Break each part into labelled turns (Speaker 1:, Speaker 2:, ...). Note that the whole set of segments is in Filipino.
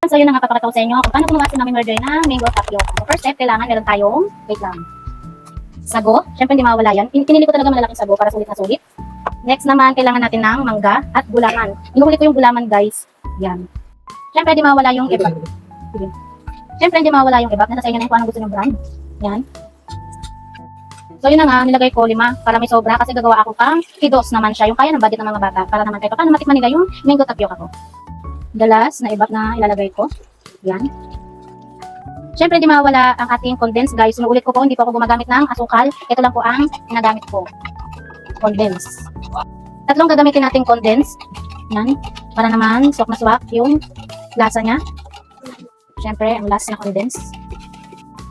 Speaker 1: So yun na nga papakita ko sa inyo kung paano gumawa si Mami Murder ng mango tapioca. So first step, kailangan meron tayong, wait lang, sago. Siyempre hindi mawala yan. Pinili ko talaga malalaking sago para sulit na sulit. Next naman, kailangan natin ng mangga at gulaman. Inuhuli ko yung gulaman guys. Yan. Siyempre hindi mawala yung iba. Siyempre hindi mawala yung iba. Nasa sa inyo na yung kung anong gusto ng brand. Yan. So yun na nga, nilagay ko 5 para may sobra kasi gagawa ako pang kidos naman siya. Yung kaya ng budget ng mga bata para naman kahit paano matikman nila yung mango tapioca ko. Dalas na ibak na ilalagay ko. Yan. Siyempre, di mawala ang ating condense, guys. Sinuulit ko po, hindi po ako gumagamit ng asukal. Ito lang po ang ginagamit ko. Condense. Tatlong gagamitin natin condense. Yan. Para naman, swak na swak yung lasa niya. Siyempre, ang lasa na condense.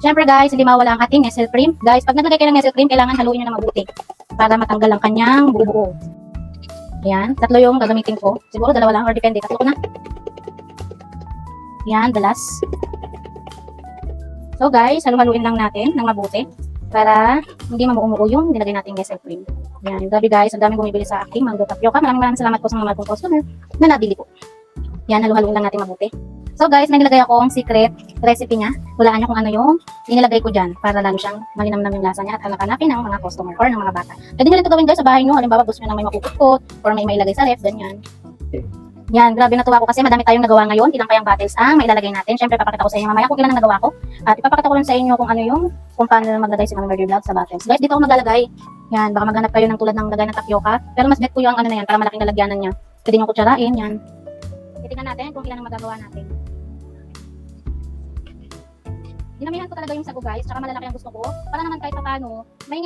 Speaker 1: Siyempre, guys, hindi mawala ang ating Nestle cream. Guys, pag naglagay kayo ng Nestle cream, kailangan haluin nyo na mabuti. Para matanggal ang kanyang buo-buo. Yan. Tatlo yung gagamitin ko. Siguro dalawa lang or depende. Tatlo ko na. Yan, dalas. So guys, halu-haluin lang natin ng mabuti para hindi mamuumuo yung nilagay nating Nestle cream. Yan, grabe guys, ang daming bumibili sa aking mango tapioca. Maraming salamat po sa mga kong customer na nabili po. Yan, halu-haluin lang natin mabuti. So guys, may nilagay akong secret recipe niya. Hulaan niyo kung ano yung inilagay ko dyan para lalo siyang malinamnam yung lasa niya at hanap-hanapin ng mga customer or ng mga bata. Pwede nyo rin ito gawin guys sa bahay nyo. Halimbawa gusto nyo nang may makukukot or may mailagay sa ref, ganyan. Yan, grabe natuwa ko kasi madami tayong nagawa ngayon. Ilang kayang bottles ang mailalagay natin. Siyempre, papakita ko sa inyo mamaya kung ilan ang nagawa ko. At ipapakita ko rin sa inyo kung ano yung, kung paano maglagay si Mami Murder Vlog sa bottles. Guys, dito ako maglalagay. Yan, baka maghanap kayo ng tulad ng lagay ng tapioca. Pero mas bet ko yung ano na yan, para malaking lalagyanan niya. Pwede nyo kutsarain, yan. Titignan natin kung ilan ang magagawa natin. Dinamihan ko talaga yung sago guys, tsaka malalaki ang gusto ko. Para naman kahit paano, may